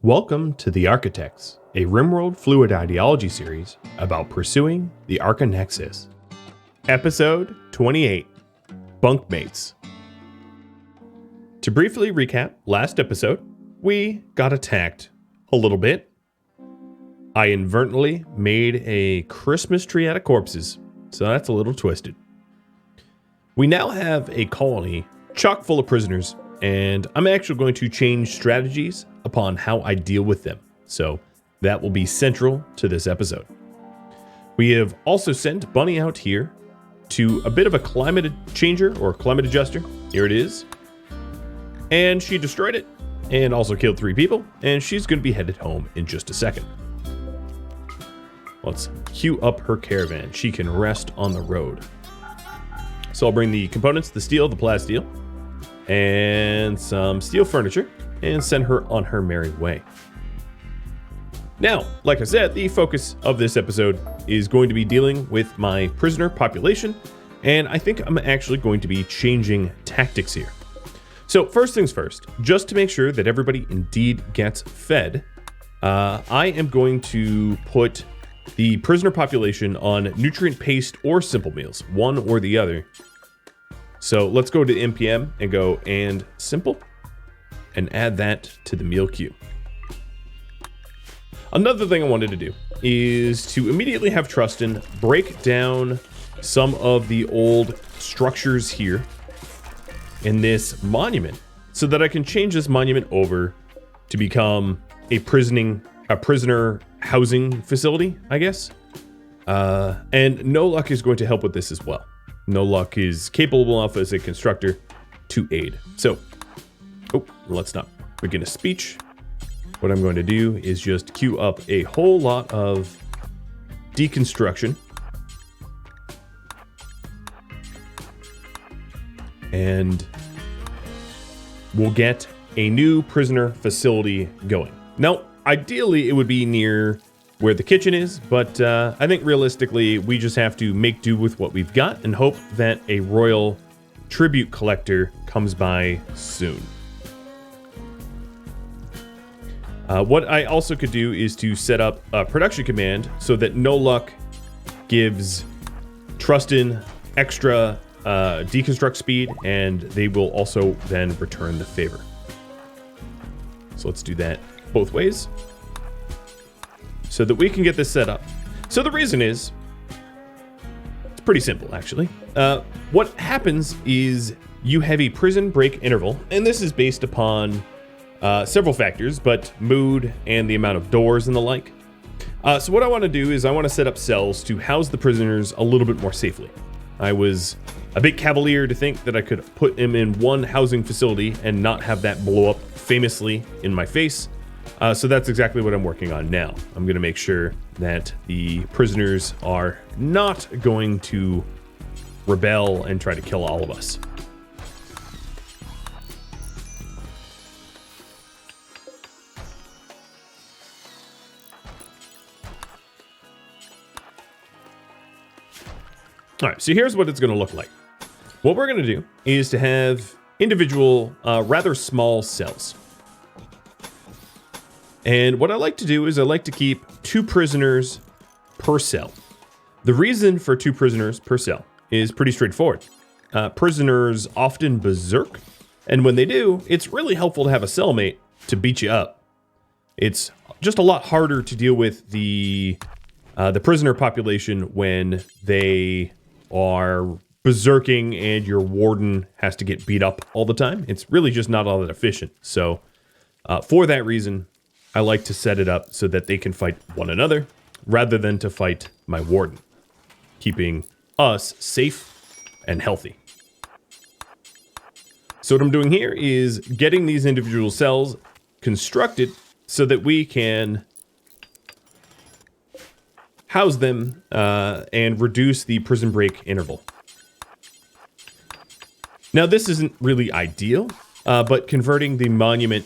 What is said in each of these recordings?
Welcome to the Archotechs, a RimWorld fluid ideology series about pursuing the Archonexus. Episode 28, Bunkmates. To briefly recap last episode, we got attacked a little bit. I inadvertently made a Christmas tree out of corpses, so that's a little twisted. We now have a colony chock full of prisoners, and I'm actually going to change strategies upon how I deal with them. So that will be central to this episode. We have also sent Bunny out here to a bit of a climate changer or climate adjuster. Here it is. And she destroyed it and also killed 3 people. And she's going to be headed home in just a second. Let's queue up her caravan. She can rest on the road. So I'll bring the components, the steel, the plasteel, and some steel furniture, and send her on her merry way. Now, like I said, the focus of this episode is going to be dealing with my prisoner population, and I think I'm actually going to be changing tactics here. So first things first, just to make sure that everybody indeed gets fed, I am going to put the prisoner population on nutrient paste or simple meals, one or the other. So let's go to NPM and go and simple and add that to the meal queue. Another thing I wanted to do is to immediately have Trustin break down some of the old structures here in this monument so that I can change this monument over to become a prisoner housing facility, I guess. And No Luck is going to help with this as well. No Luck is capable enough as a constructor to aid. So, let's not begin a speech. What I'm going to do is just queue up a whole lot of deconstruction. And we'll get a new prisoner facility going. Now, ideally, it would be near where the kitchen is, but I think realistically, we just have to make do with what we've got and hope that a royal tribute collector comes by soon. What I also could do is to set up a production command so that No Luck gives Trustin extra deconstruct speed, and they will also then return the favor. So let's do that both ways so that we can get this set up. So the reason is, it's pretty simple actually. What happens is you have a prison break interval, and this is based upon several factors, but mood and the amount of doors and the like. So what I want to do is I want to set up cells to house the prisoners a little bit more safely. I was a bit cavalier to think that I could put them in one housing facility and not have that blow up famously in my face. So that's exactly what I'm working on now. I'm going to make sure that the prisoners are not going to rebel and try to kill all of us. All right, so here's what it's going to look like. What we're going to do is to have individual, rather small cells. And what I like to do is I like to keep 2 prisoners per cell. The reason for 2 prisoners per cell is pretty straightforward. Prisoners often berserk, and when they do, it's really helpful to have a cellmate to beat you up. It's just a lot harder to deal with the prisoner population when they are berserking and your warden has to get beat up all the time. It's really just not all that efficient. So for that reason, I like to set it up so that they can fight one another rather than to fight my warden, keeping us safe and healthy. So what I'm doing here is getting these individual cells constructed so that we can house them and reduce the prison break interval. Now, this isn't really ideal, but converting the monument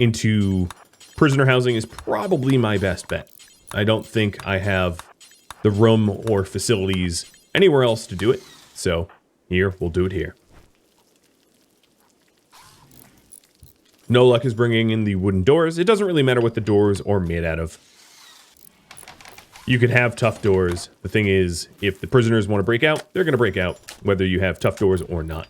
into prisoner housing is probably my best bet. I don't think I have the room or facilities anywhere else to do it, so here, we'll do it here. No Luck is bringing in the wooden doors. It doesn't really matter what the doors are made out of. You could have tough doors. The thing is, if the prisoners want to break out, they're going to break out, whether you have tough doors or not.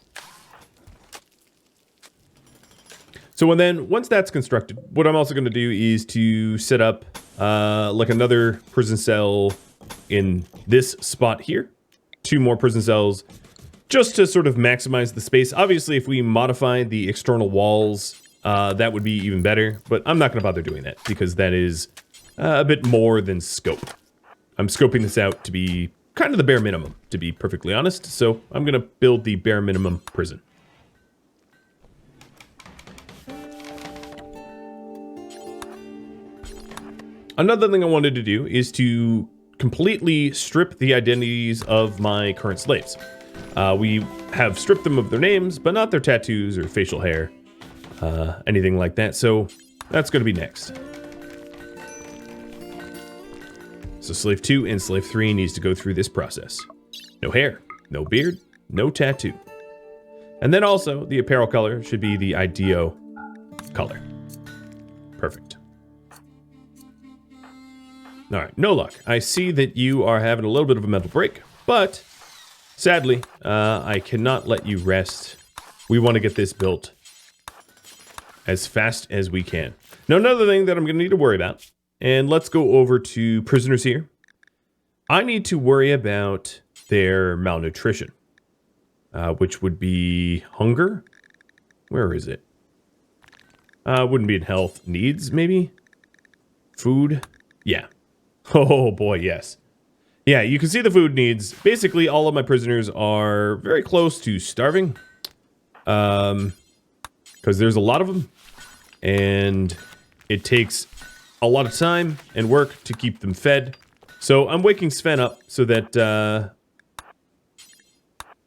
So once that's constructed, what I'm also going to do is to set up like another prison cell in this spot here. 2 more prison cells, just to sort of maximize the space. Obviously, if we modify the external walls, that would be even better. But I'm not going to bother doing that because that is a bit more than scope. I'm scoping this out to be kind of the bare minimum, to be perfectly honest. So I'm going to build the bare minimum prison. Another thing I wanted to do is to completely strip the identities of my current slaves. We have stripped them of their names, but not their tattoos or facial hair, anything like that. So that's going to be next. So Slave 2 and Slave 3 needs to go through this process. No hair, no beard, no tattoo. And then also, the apparel color should be the IDEO color. Perfect. All right, No Luck. I see that you are having a little bit of a mental break, but sadly, I cannot let you rest. We want to get this built as fast as we can. Now, another thing that I'm going to need to worry about, and let's go over to prisoners here. I need to worry about their malnutrition, which would be hunger. Where is it? Wouldn't be in health. Needs, maybe? Food? Yeah. Oh boy, yes. Yeah, you can see the food needs. Basically, all of my prisoners are very close to starving. Because there's a lot of them. And it takes a lot of time and work to keep them fed. So I'm waking Sven up so that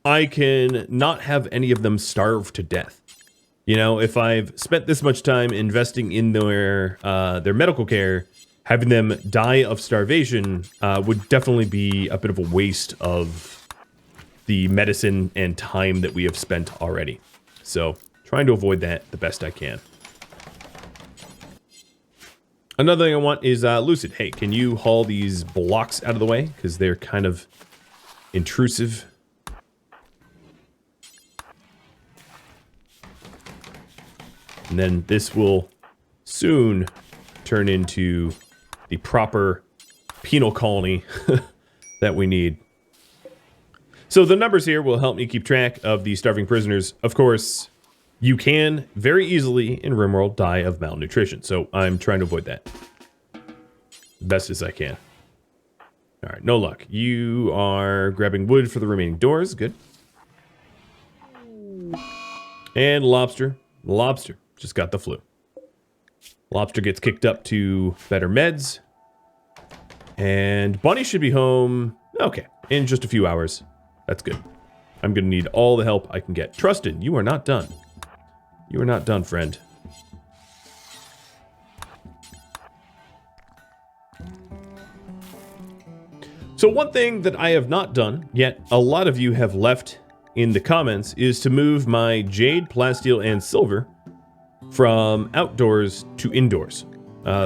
I can not have any of them starve to death. You know, if I've spent this much time investing in their medical care, having them die of starvation would definitely be a bit of a waste of the medicine and time that we have spent already. So trying to avoid that the best I can. Another thing I want is Lucid. Hey, can you haul these blocks out of the way? Because they're kind of intrusive. And then this will soon turn into the proper penal colony that we need. So the numbers here will help me keep track of the starving prisoners. Of course, you can very easily in RimWorld die of malnutrition. So I'm trying to avoid that best as I can. All right, No Luck. You are grabbing wood for the remaining doors. Good. And Lobster. Lobster just got the flu. Lobster gets kicked up to better meds. And Bunny should be home, okay, in just a few hours. That's good. I'm going to need all the help I can get. Trustin, you are not done. You are not done, friend. So one thing that I have not done, yet a lot of you have left in the comments, is to move my jade, plasteel, and silver from outdoors to indoors.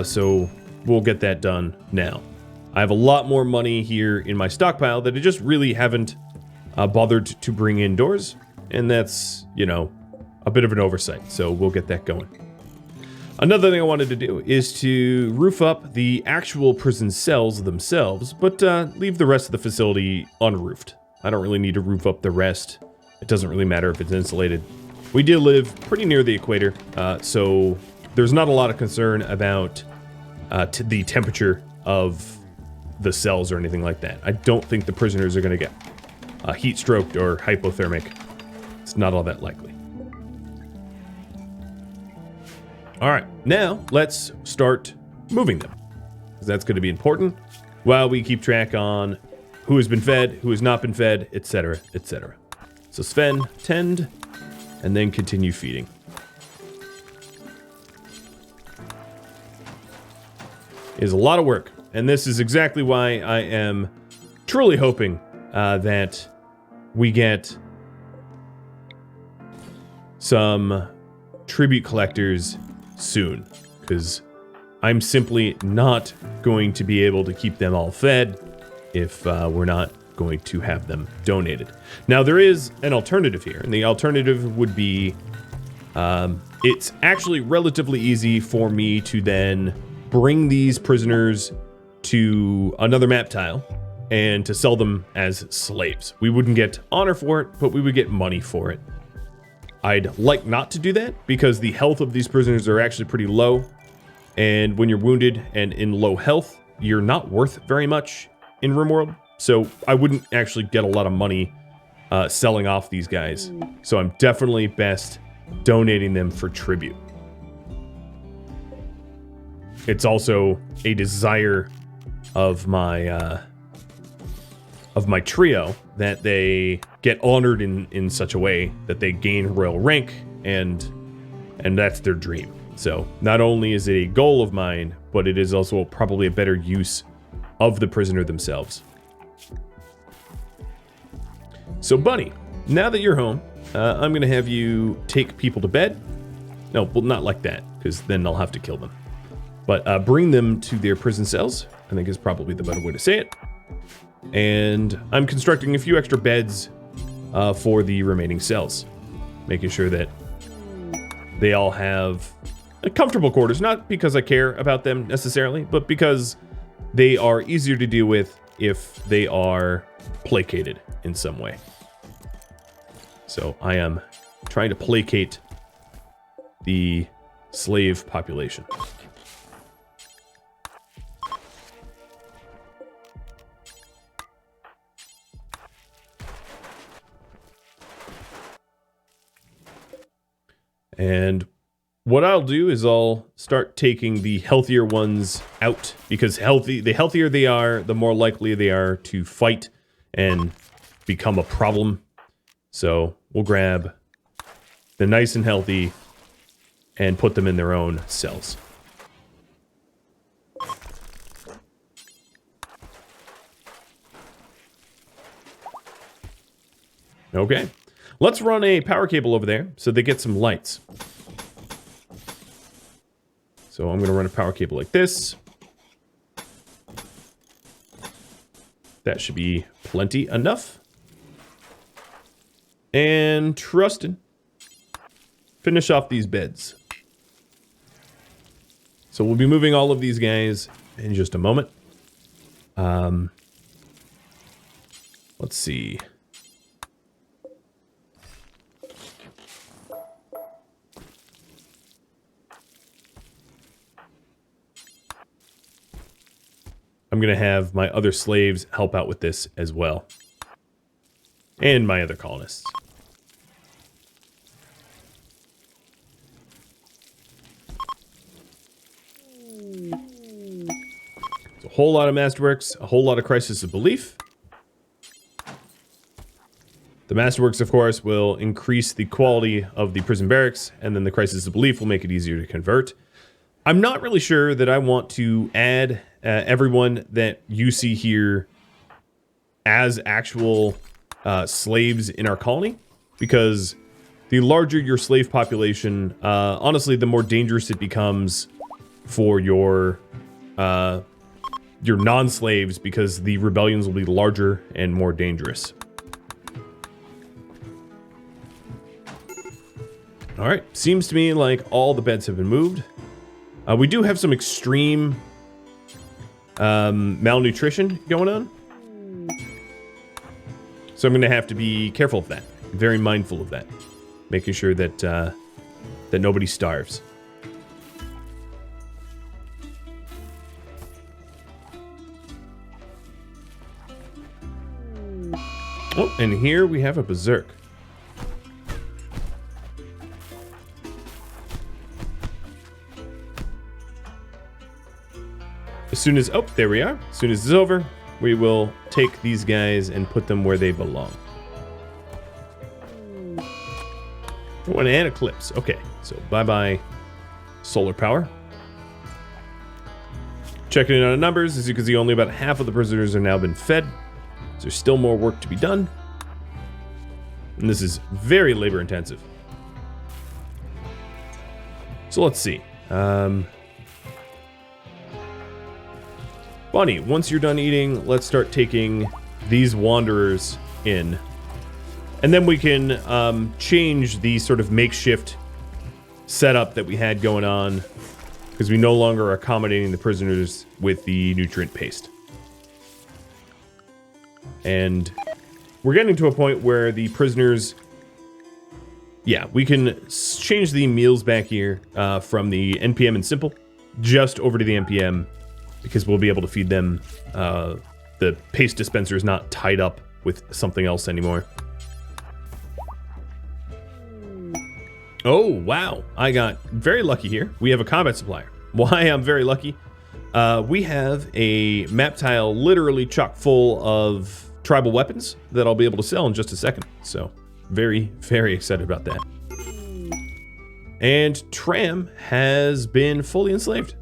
So we'll get that done now. I have a lot more money here in my stockpile that I just really haven't bothered to bring indoors. And that's, you know, a bit of an oversight. So we'll get that going. Another thing I wanted to do is to roof up the actual prison cells themselves, but leave the rest of the facility unroofed. I don't really need to roof up the rest. It doesn't really matter if it's insulated. We do live pretty near the equator, so there's not a lot of concern about the temperature of the cells or anything like that. I don't think the prisoners are going to get heat stroked or hypothermic. It's not all that likely. All right, now let's start moving them, because that's going to be important while we keep track on who has been fed, who has not been fed, etc., etc. So Sven, tend, and then continue feeding. It is a lot of work, and this is exactly why I am truly hoping that we get some tribute collectors soon, because I'm simply not going to be able to keep them all fed if we're not going to have them donated. Now, there is an alternative here, and the alternative would be it's actually relatively easy for me to then bring these prisoners to another map tile and to sell them as slaves. We wouldn't get honor for it, but we would get money for it. I'd like not to do that because the health of these prisoners are actually pretty low. And when you're wounded and in low health, you're not worth very much in RimWorld. So I wouldn't actually get a lot of money selling off these guys. So I'm definitely best donating them for tribute. It's also a desire of my trio that they get honored in such a way that they gain royal rank, and that's their dream. So not only is it a goal of mine, but it is also probably a better use of the prisoner themselves. So Bunny, now that you're home, I'm going to have you take people to bed. No, well, not like that, because then I'll have to kill them. But bring them to their prison cells, I think is probably the better way to say it. And I'm constructing a few extra beds for the remaining cells, making sure that they all have comfortable quarters, not because I care about them necessarily, but because they are easier to deal with if they are placated in some way. So I am trying to placate the slave population. And what I'll do is I'll start taking the healthier ones out, because the healthier they are, the more likely they are to fight and become a problem. So we'll grab the nice and healthy and put them in their own cells. Okay. Let's run a power cable over there so they get some lights. So I'm going to run a power cable like this. That should be plenty enough. And Trustin, finish off these beds. So we'll be moving all of these guys in just a moment. Let's see. I'm going to have my other slaves help out with this as well. And my other colonists. It's a whole lot of Masterworks, a whole lot of Crisis of Belief. The Masterworks, of course, will increase the quality of the prison barracks, and then the Crisis of Belief will make it easier to convert. I'm not really sure that I want to add everyone that you see here as actual slaves in our colony, because the larger your slave population, honestly, the more dangerous it becomes for your non-slaves, because the rebellions will be larger and more dangerous. All right, seems to me like all the beds have been moved. We do have some extreme malnutrition going on. So I'm going to have to be careful of that. Very mindful of that. Making sure that that nobody starves. Oh, and here we have a berserk. As soon as, oh, there we are. As soon as it's over, we will take these guys and put them where they belong. Oh, and an eclipse. Okay, so bye-bye solar power. Checking in on the numbers, as you can see, only about half of the prisoners are now been fed. So there's still more work to be done. And this is very labor intensive. So let's see. Bunny, once you're done eating, let's start taking these wanderers in. And then we can change the sort of makeshift setup that we had going on, because we no longer are accommodating the prisoners with the nutrient paste. And we're getting to a point where the prisoners... Yeah, we can change the meals back here from the NPM and simple just over to the NPM, because we'll be able to feed them. The paste dispenser is not tied up with something else anymore. Oh, wow. I got very lucky here. We have a combat supplier. Why I'm very lucky? We have a map tile literally chock full of tribal weapons that I'll be able to sell in just a second. So, very, very excited about that. And Tram has been fully enslaved.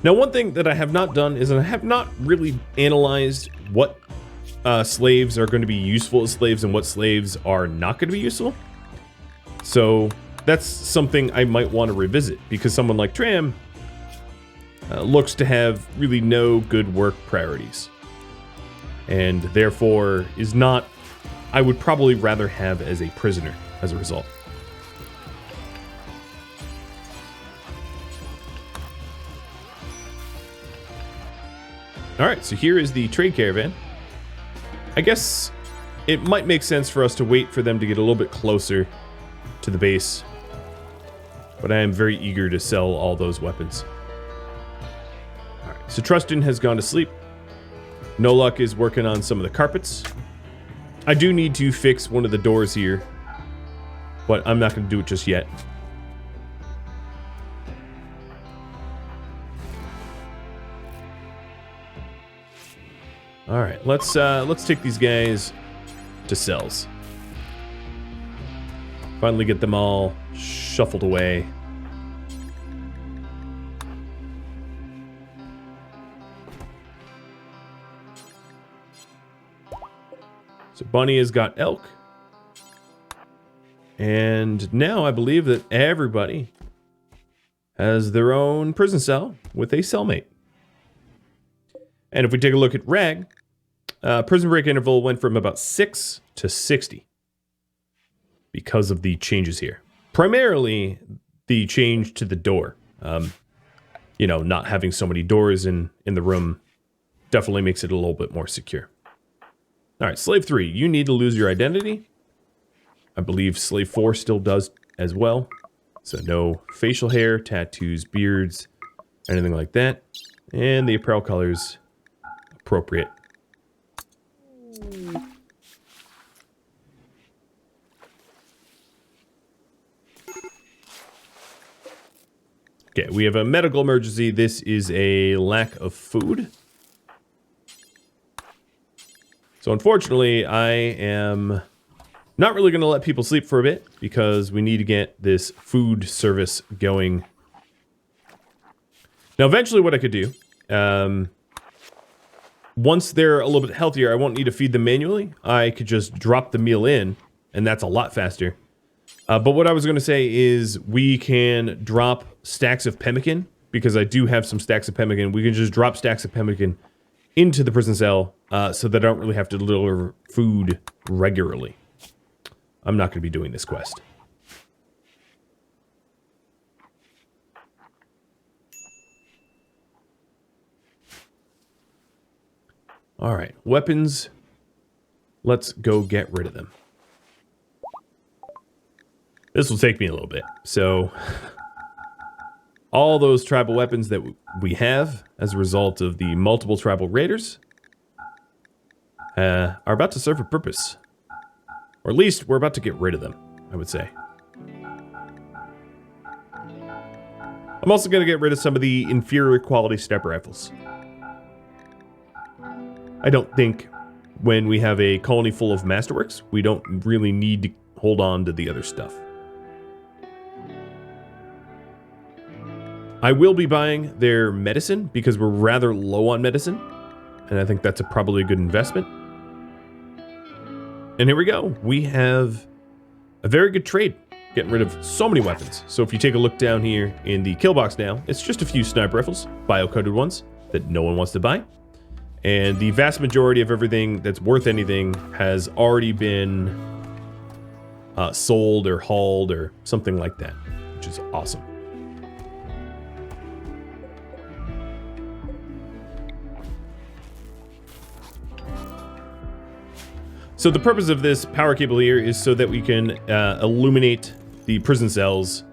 Now, one thing that I have not done is I have not really analyzed what slaves are going to be useful as slaves and what slaves are not going to be useful. So that's something I might want to revisit, because someone like Tram looks to have really no good work priorities, and therefore is not, I would probably rather have as a prisoner as a result. Alright, so here is the trade caravan. I guess it might make sense for us to wait for them to get a little bit closer to the base, but I am very eager to sell all those weapons. Alright, so Trustin has gone to sleep. No Luck is working on some of the carpets. I do need to fix one of the doors here, but I'm not going to do it just yet. All right, let's take these guys to cells. Finally get them all shuffled away. So Bunny has got elk. And now I believe that everybody has their own prison cell with a cellmate. And if we take a look at Rag, prison break interval went from about 6 to 60 because of the changes here. Primarily, the change to the door. You know, not having so many doors in the room definitely makes it a little bit more secure. All right, Slave 3, you need to lose your identity. I believe Slave 4 still does as well. So no facial hair, tattoos, beards, anything like that. And the apparel colors appropriate. Okay, we have a medical emergency. This is a lack of food. So unfortunately, I am not really going to let people sleep for a bit, because we need to get this food service going. Now, eventually what I could do, once they're a little bit healthier, I won't need to feed them manually. I could just drop the meal in, and that's a lot faster. But what I was going to say is we can drop stacks of pemmican, because I do have some stacks of pemmican. We can just drop stacks of pemmican into the prison cell so that I don't really have to deliver food regularly. I'm not going to be doing this quest. All right, weapons. Let's go get rid of them. This will take me a little bit. So, all those tribal weapons that we have as a result of the multiple tribal raiders are about to serve a purpose. Or at least, we're about to get rid of them, I would say. I'm also going to get rid of some of the inferior quality sniper rifles. I don't think when we have a colony full of masterworks, we don't really need to hold on to the other stuff. I will be buying their medicine because we're rather low on medicine, and I think that's probably a good investment. And here we go. We have a very good trade. Getting rid of so many weapons. So if you take a look down here in the kill box now, it's just a few sniper rifles, bio-coated ones, that no one wants to buy. And the vast majority of everything that's worth anything has already been sold or hauled or something like that, which is awesome. So the purpose of this power cable here is so that we can illuminate the prison cells,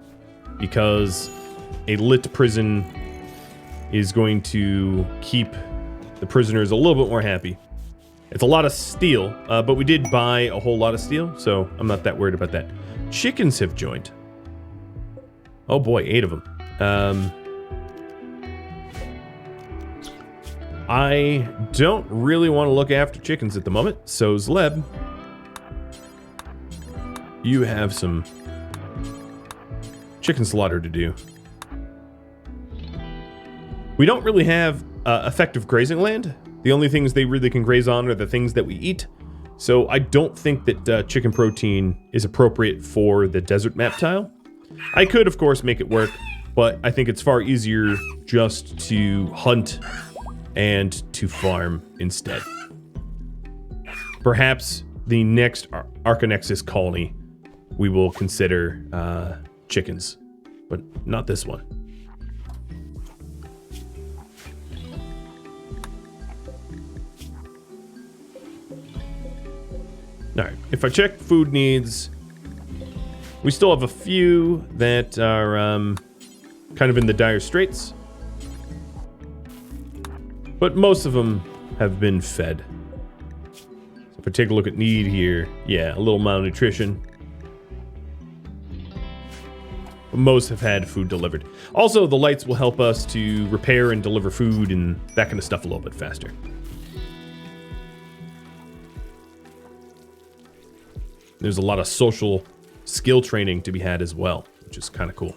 because a lit prison is going to keep the prisoners a little bit more happy. It's a lot of steel, but we did buy a whole lot of steel, so I'm not that worried about that. Chickens have joined. Oh boy, 8 of them. I don't really want to look after chickens at the moment, so Zleb, you have some chicken slaughter to do. We don't really have effective grazing land. The only things they really can graze on are the things that we eat, so I don't think that chicken protein is appropriate for the desert map tile. I could, of course, make it work, but I think it's far easier just to hunt and to farm instead. Perhaps the next Archonexus colony we will consider chickens, but not this one. Alright, if I check food needs, we still have a few that are kind of in the dire straits. But most of them have been fed. So if I take a look at need here, yeah, a little malnutrition. But most have had food delivered. Also, the lights will help us to repair and deliver food and that kind of stuff a little bit faster. There's a lot of social skill training to be had as well, which is kind of cool.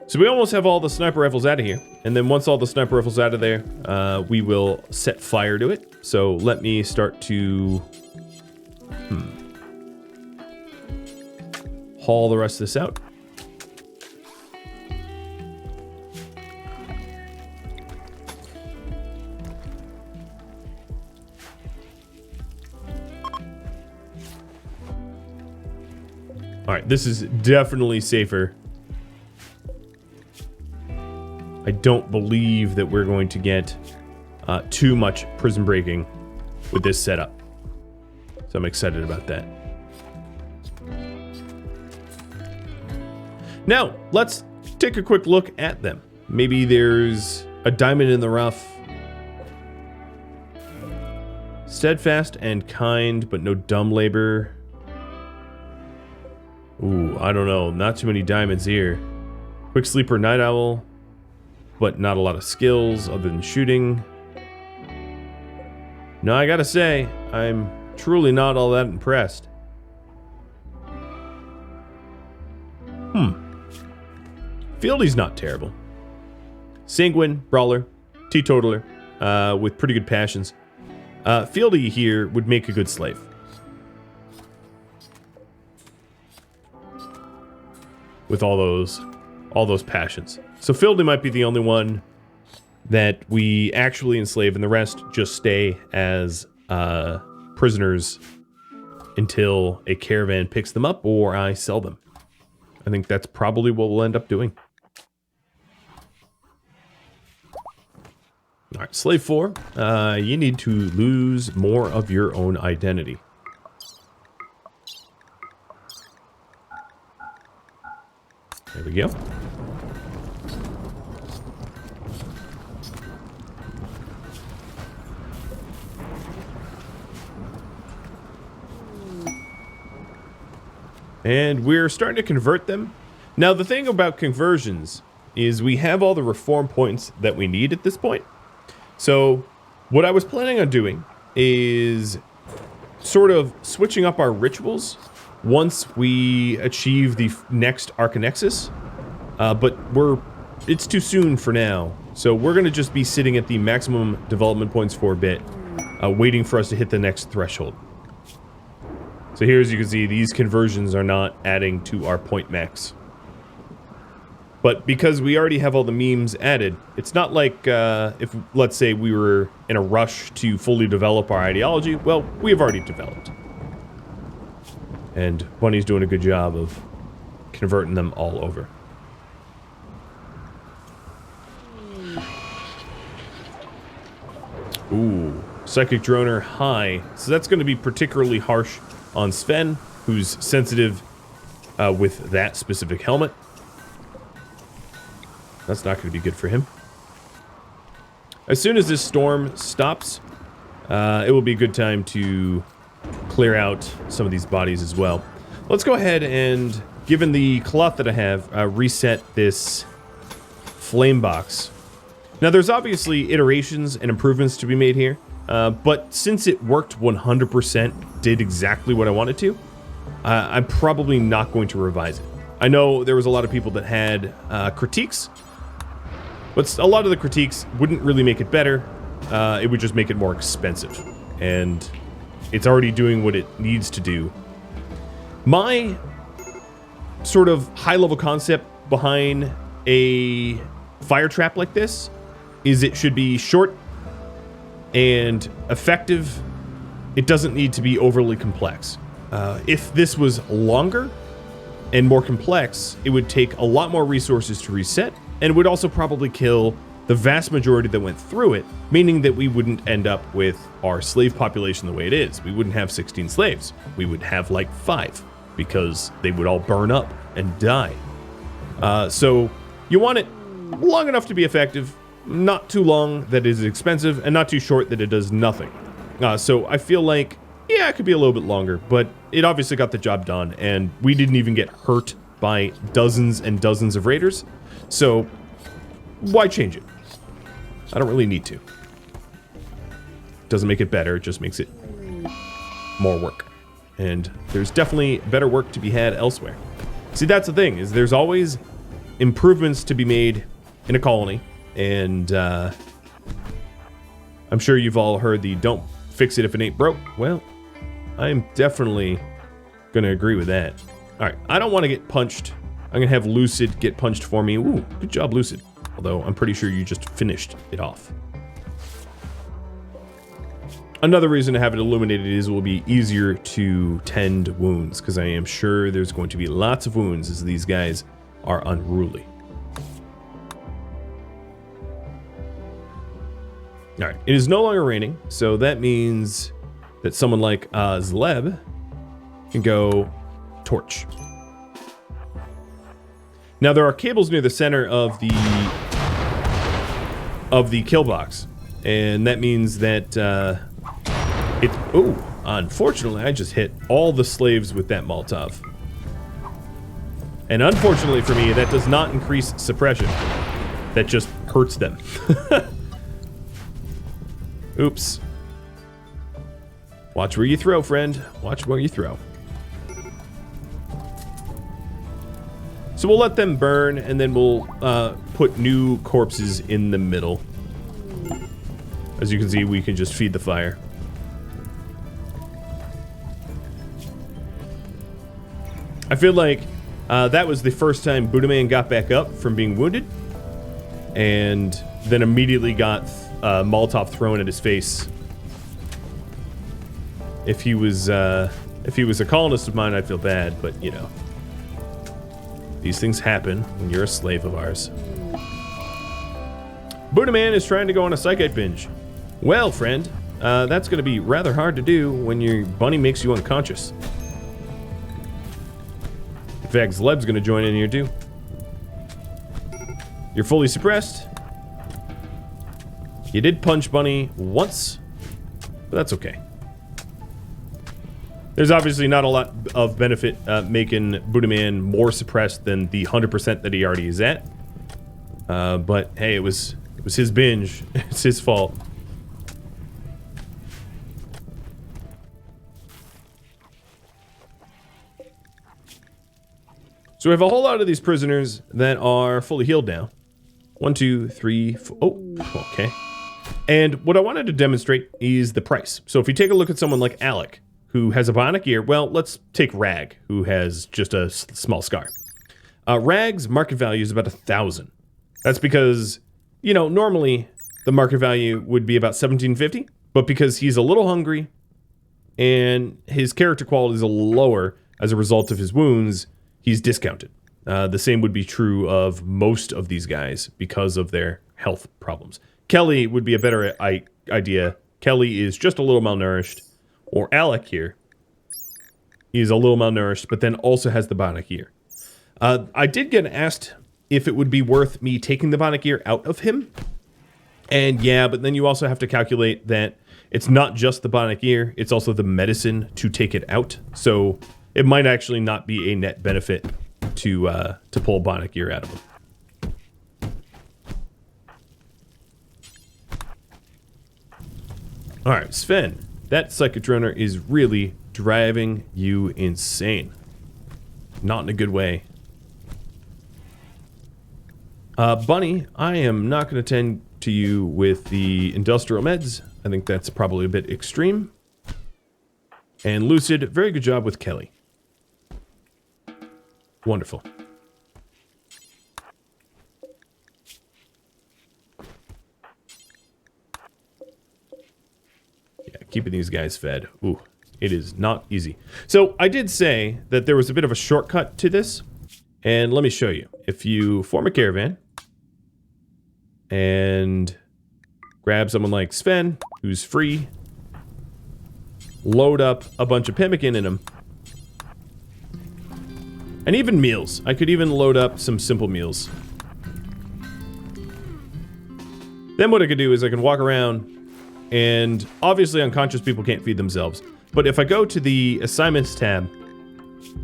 So we almost have all the sniper rifles out of here. And then once all the sniper rifles out of there, we will set fire to it. So let me start to haul the rest of this out. All right, this is definitely safer. I don't believe that we're going to get too much prison breaking with this setup. So I'm excited about that. Now, let's take a quick look at them. Maybe there's a diamond in the rough. Steadfast and kind, but no dumb labor. Ooh, I don't know. Not too many diamonds here. Quick sleeper, night owl, but not a lot of skills other than shooting. No, I gotta say, I'm truly not all that impressed. Fieldy's not terrible. Sanguine, brawler, teetotaler, with pretty good passions. Fieldy here would make a good slave. With all those passions. So Fieldy might be the only one that we actually enslave, and the rest just stay as prisoners until a caravan picks them up or I sell them. I think that's probably what we'll end up doing. All right, slave 4, you need to lose more of your own identity. There we go. And we're starting to convert them. Now, the thing about conversions is we have all the reform points that we need at this point. So what I was planning on doing is sort of switching up our rituals once we achieve the next Archonexus. But we're it's too soon for now. So we're going to just be sitting at the maximum development points for a bit, waiting for us to hit the next threshold. So here, as you can see, these conversions are not adding to our point max. But because we already have all the memes added, it's not like if, let's say, we were in a rush to fully develop our ideology. Well, we have already developed. And Bunny's doing a good job of converting them all over. Ooh, Psychic Droner high. So that's going to be particularly harsh on Sven, who's sensitive with that specific helmet. That's not going to be good for him. As soon as this storm stops, it will be a good time to clear out some of these bodies as well. Let's go ahead and, given the cloth that I have, reset this flame box. Now, there's obviously iterations and improvements to be made here, but since it worked 100%, did exactly what I wanted to, I'm probably not going to revise it. I know there was a lot of people that had critiques, but a lot of the critiques wouldn't really make it better. It would just make it more expensive, and it's already doing what it needs to do. My sort of high-level concept behind a fire trap like this is it should be short and effective. It doesn't need to be overly complex. If this was longer and more complex, it would take a lot more resources to reset, and it would also probably kill the vast majority that went through it, meaning that we wouldn't end up with our slave population the way it is. We wouldn't have 16 slaves. We would have like 5, because they would all burn up and die. So you want it long enough to be effective, not too long that it is expensive, and not too short that it does nothing. So I feel like, yeah, it could be a little bit longer, but it obviously got the job done, and we didn't even get hurt by dozens and dozens of raiders. So why change it? I don't really need to. Doesn't make it better, it just makes it more work. And there's definitely better work to be had elsewhere. See, that's the thing, is there's always improvements to be made in a colony, and I'm sure you've all heard the don't fix it if it ain't broke. Well, I'm definitely gonna agree with that. Alright, I don't want to get punched. I'm gonna have Lucid get punched for me. Ooh, good job, Lucid. Although, I'm pretty sure you just finished it off. Another reason to have it illuminated is it will be easier to tend wounds, because I am sure there's going to be lots of wounds as these guys are unruly. Alright, it is no longer raining, so that means that someone like Zleb can go torch. Now, there are cables near the center of the kill box, and that means that unfortunately, I just hit all the slaves with that Molotov. And unfortunately for me, that does not increase suppression. That just hurts them. Oops. Watch where you throw, friend. Watch where you throw. So we'll let them burn, and then we'll put new corpses in the middle. As you can see, we can just feed the fire. I feel like that was the first time Buddha-Man got back up from being wounded, and then immediately got Molotov thrown at his face. If he was a colonist of mine, I'd feel bad, but you know, these things happen when you're a slave of ours. Buddha-Man is trying to go on a psychite binge. Well, friend, that's going to be rather hard to do when your bunny makes you unconscious. In fact, Zleb's going to join in here too. You're fully suppressed. You did punch Bunny once, but that's okay. There's obviously not a lot of benefit making Buddha-Man more suppressed than the 100% that he already is at. But hey, it was his binge. It's his fault. So we have a whole lot of these prisoners that are fully healed now. 1, 2, 3, 4. Oh, okay. And what I wanted to demonstrate is the price. So if you take a look at someone like Alec, who has a bionic ear, well, let's take Rag, who has just a small scar. Rag's market value is about 1,000. That's because, you know, normally the market value would be about 1,750, but because he's a little hungry and his character quality is a little lower as a result of his wounds, he's discounted. The same would be true of most of these guys because of their health problems. Kelly would be a better idea. Kelly is just a little malnourished. Or Alec here is a little malnourished, but then also has the bionic ear. I did get asked if it would be worth me taking the bionic ear out of him. And yeah, but then you also have to calculate that it's not just the bionic ear, it's also the medicine to take it out. So it might actually not be a net benefit to pull bionic ear out of him. All right, Sven, that psychic droner is really driving you insane. Not in a good way. Bunny, I am not going to tend to you with the industrial meds. I think that's probably a bit extreme. And Lucid, very good job with Kelly. Wonderful. Yeah, keeping these guys fed. Ooh, it is not easy. So I did say that there was a bit of a shortcut to this. And let me show you. If you form a caravan and grab someone like Sven, who's free, load up a bunch of pemmican in him, and even meals. I could even load up some simple meals. Then what I could do is I can walk around, and obviously unconscious people can't feed themselves. But if I go to the assignments tab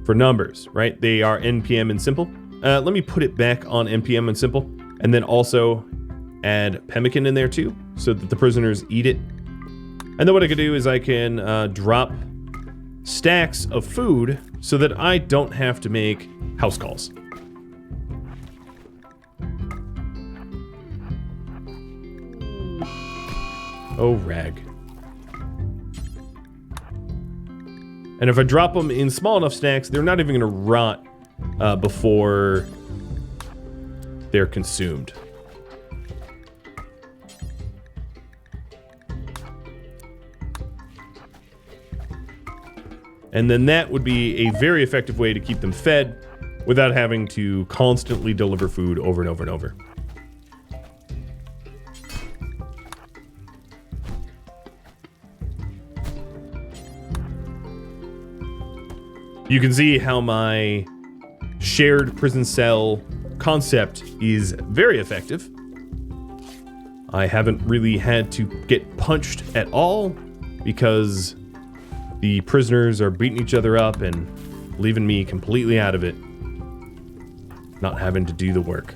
for numbers, right? They are NPM and simple. Let me put it back on NPM and simple, and then also add pemmican in there too, so that the prisoners eat it. And then what I could do is I can drop stacks of food so that I don't have to make house calls. Oh, Rag. And if I drop them in small enough stacks, they're not even going to rot before they're consumed. And then that would be a very effective way to keep them fed without having to constantly deliver food over and over and over. You can see how my shared prison cell concept is very effective. I haven't really had to get punched at all because the prisoners are beating each other up and leaving me completely out of it, not having to do the work.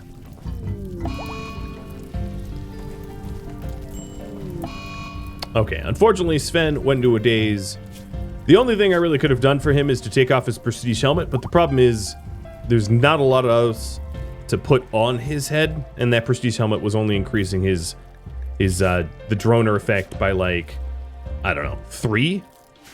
Okay, unfortunately Sven went into a daze. The only thing I really could have done for him is to take off his prestige helmet, but the problem is there's not a lot of else to put on his head, and that prestige helmet was only increasing his the droner effect by like, I don't know, 3?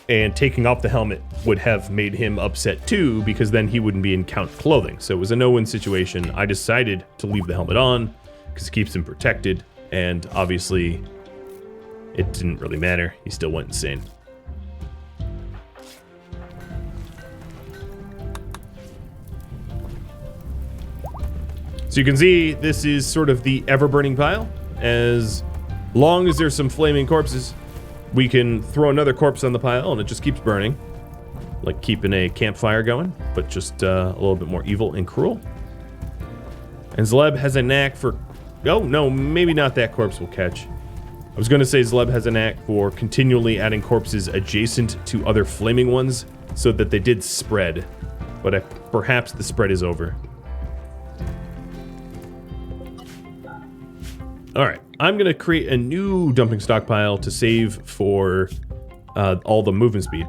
And taking off the helmet would have made him upset too, because then he wouldn't be in count clothing. So it was a no-win situation. I decided to leave the helmet on because it keeps him protected, and obviously it didn't really matter. He still went insane. So you can see this is sort of the ever-burning pile. As long as there's some flaming corpses, we can throw another corpse on the pile and it just keeps burning. Like keeping a campfire going, but just a little bit more evil and cruel. And Zleb has a knack for... Oh, no, maybe not that corpse will catch. I was going to say Zleb has a knack for continually adding corpses adjacent to other flaming ones so that they did spread. But perhaps the spread is over. Alright, I'm going to create a new dumping stockpile to save for all the movement speed.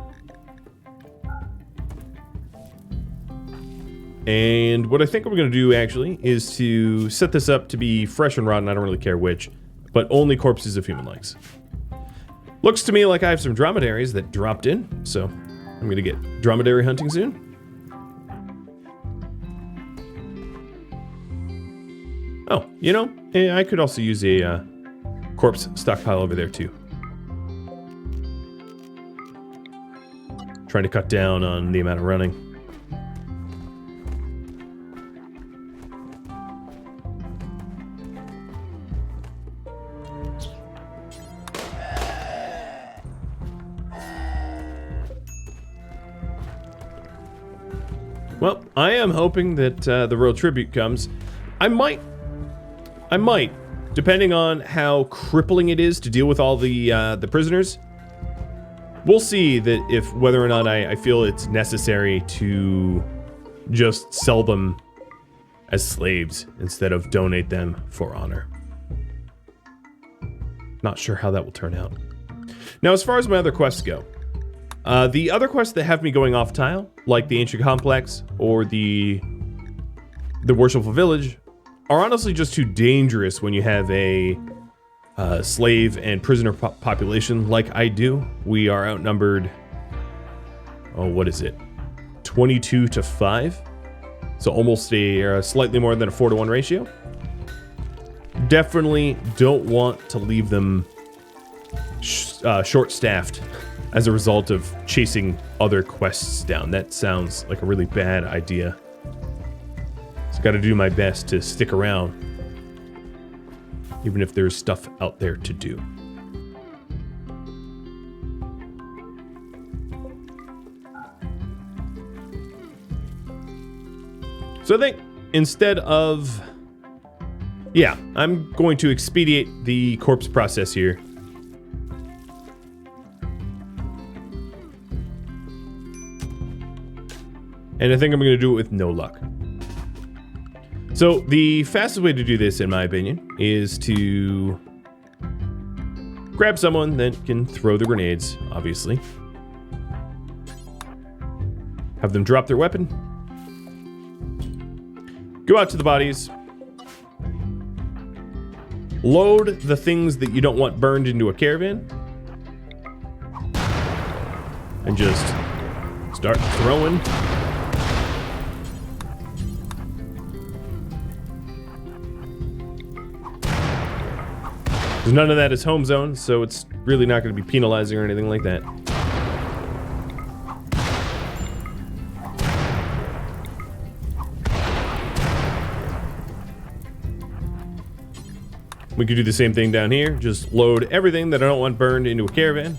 And what I think we're going to do, actually, is to set this up to be fresh and rotten. I don't really care which, but only corpses of human legs. Looks to me like I have some dromedaries that dropped in, so I'm going to get dromedary hunting soon. Oh, you know, I could also use a corpse stockpile over there, too. Trying to cut down on the amount of running. Well, I am hoping that the royal tribute comes. I might, depending on how crippling it is to deal with all the prisoners. We'll see that if whether or not I feel it's necessary to just sell them as slaves instead of donate them for honor. Not sure how that will turn out. Now, as far as my other quests go, the other quests that have me going off tile, like the Ancient Complex or the Worshipful Village, are honestly just too dangerous when you have a slave and prisoner population like I do. We are outnumbered, oh, what is it? 22 to 5? So almost a slightly more than a 4-to-1 ratio. Definitely don't want to leave them short-staffed as a result of chasing other quests down. That sounds like a really bad idea. So got to do my best to stick around, even if there's stuff out there to do. So I think instead of... yeah, I'm going to expedite the corpse process here. And I think I'm going to do it with no luck. So the fastest way to do this, in my opinion, is to grab someone that can throw the grenades, obviously. Have them drop their weapon. Go out to the bodies. Load the things that you don't want burned into a caravan. And just start throwing. None of that is home zone, so it's really not going to be penalizing or anything like that. We could do the same thing down here. Just load everything that I don't want burned into a caravan.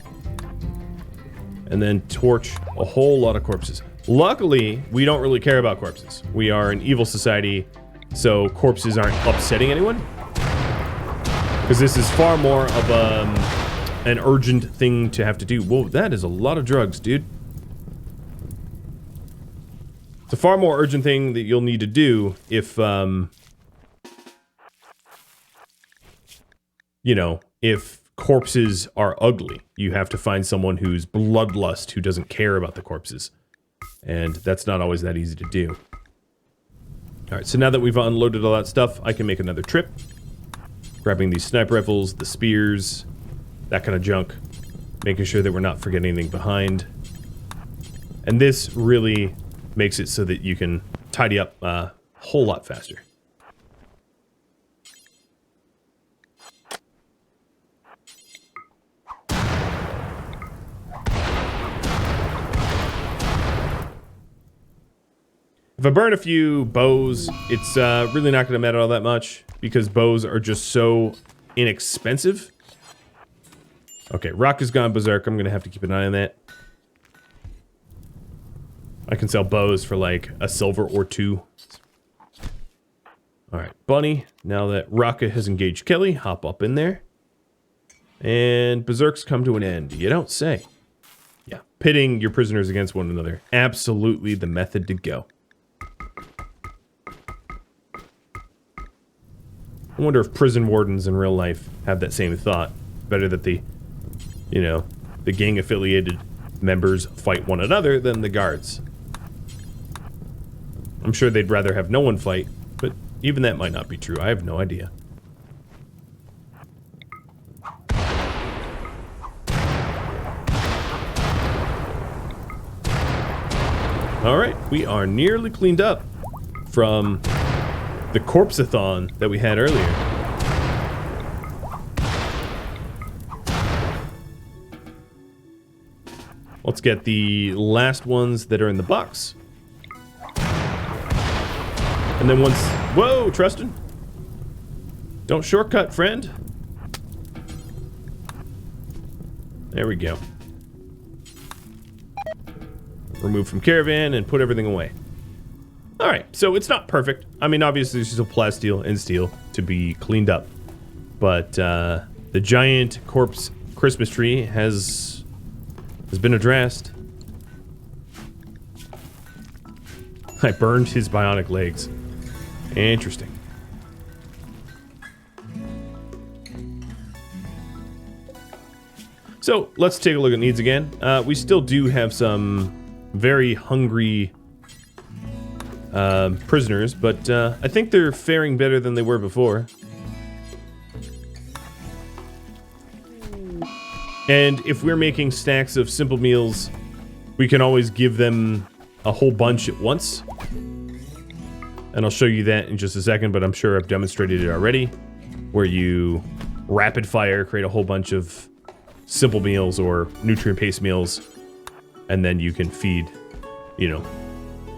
And then torch a whole lot of corpses. Luckily, we don't really care about corpses. We are an evil society, so corpses aren't upsetting anyone. Because this is far more of an urgent thing to have to do. Whoa, that is a lot of drugs, dude. It's a far more urgent thing that you'll need to do if, you know, if corpses are ugly. You have to find someone who's bloodlust, who doesn't care about the corpses. And that's not always that easy to do. Alright, so now that we've unloaded all that stuff, I can make another trip. Grabbing these sniper rifles, the spears, that kind of junk. Making sure that we're not forgetting anything behind. And this really makes it so that you can tidy up a whole lot faster. If I burn a few bows, it's really not going to matter all that much, because bows are just so inexpensive. Okay, Rock has gone berserk. I'm going to have to keep an eye on that. I can sell bows for like a silver or two. Alright, Bunny, now that Rocka has engaged Kelly, hop up in there. And berserks come to an end. You don't say. Yeah, pitting your prisoners against one another. Absolutely the method to go. I wonder if prison wardens in real life have that same thought. Better that the, you know, the gang-affiliated members fight one another than the guards. I'm sure they'd rather have no one fight, but even that might not be true. I have no idea. Alright, we are nearly cleaned up from the corpse-a-thon that we had earlier. Let's get the last ones that are in the box. And then once... Whoa, Tristan! Don't shortcut, friend. There we go. Remove from Caravan and put everything away. Alright, so it's not perfect. I mean, obviously there's still plasteel and steel to be cleaned up. But the giant corpse Christmas tree has been addressed. I burned his bionic legs. Interesting. So, let's take a look at needs again. We still do have some very hungry prisoners, but I think they're faring better than they were before. And if we're making stacks of simple meals, we can always give them a whole bunch at once. And I'll show you that in just a second, but I'm sure I've demonstrated it already, where you rapid fire create a whole bunch of simple meals or nutrient-based meals, and then you can feed, you know,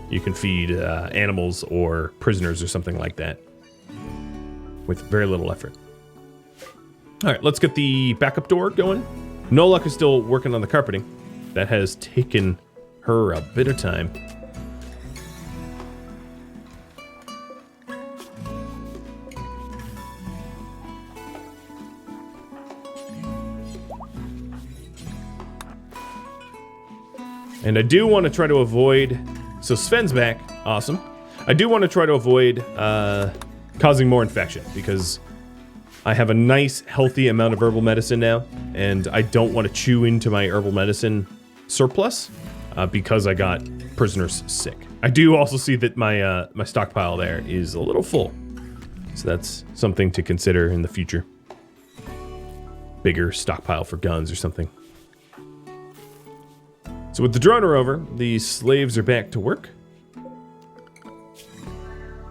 you can feed animals or prisoners or something like that with very little effort. All right, let's get the backup door going. No Luck is still working on the carpeting. That has taken her a bit of time. And I do want to try to avoid... So Sven's back. Awesome. I do want to try to avoid causing more infection, because I have a nice, healthy amount of herbal medicine now, and I don't want to chew into my herbal medicine surplus because I got prisoners sick. I do also see that my my stockpile there is a little full, so that's something to consider in the future. Bigger stockpile for guns or something. So with the droner over, the slaves are back to work.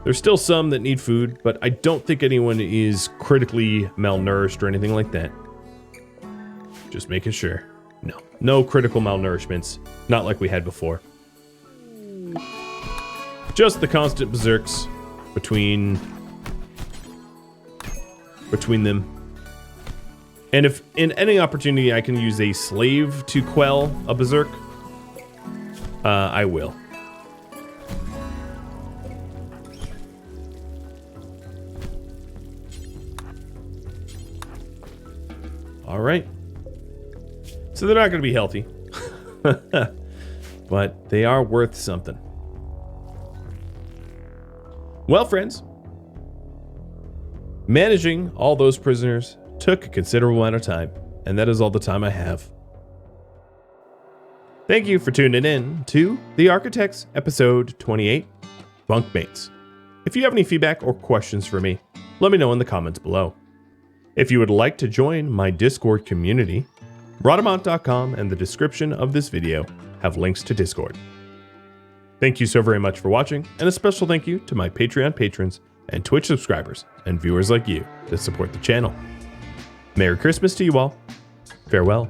There's still some that need food, but I don't think anyone is critically malnourished or anything like that. Just making sure. No. No critical malnourishments. Not like we had before. Just the constant berserks between them. And if in any opportunity I can use a slave to quell a berserk, I will. All right. So they're not going to be healthy, but they are worth something. Well, friends, managing all those prisoners took a considerable amount of time, and that is all the time I have. Thank you for tuning in to the Archotechs episode 28, Bunkmates. If you have any feedback or questions for me, let me know in the comments below. If you would like to join my Discord community, Rhadamant.com and the description of this video have links to Discord. Thank you so very much for watching, and a special thank you to my Patreon patrons and Twitch subscribers and viewers like you that support the channel. Merry Christmas to you all. Farewell.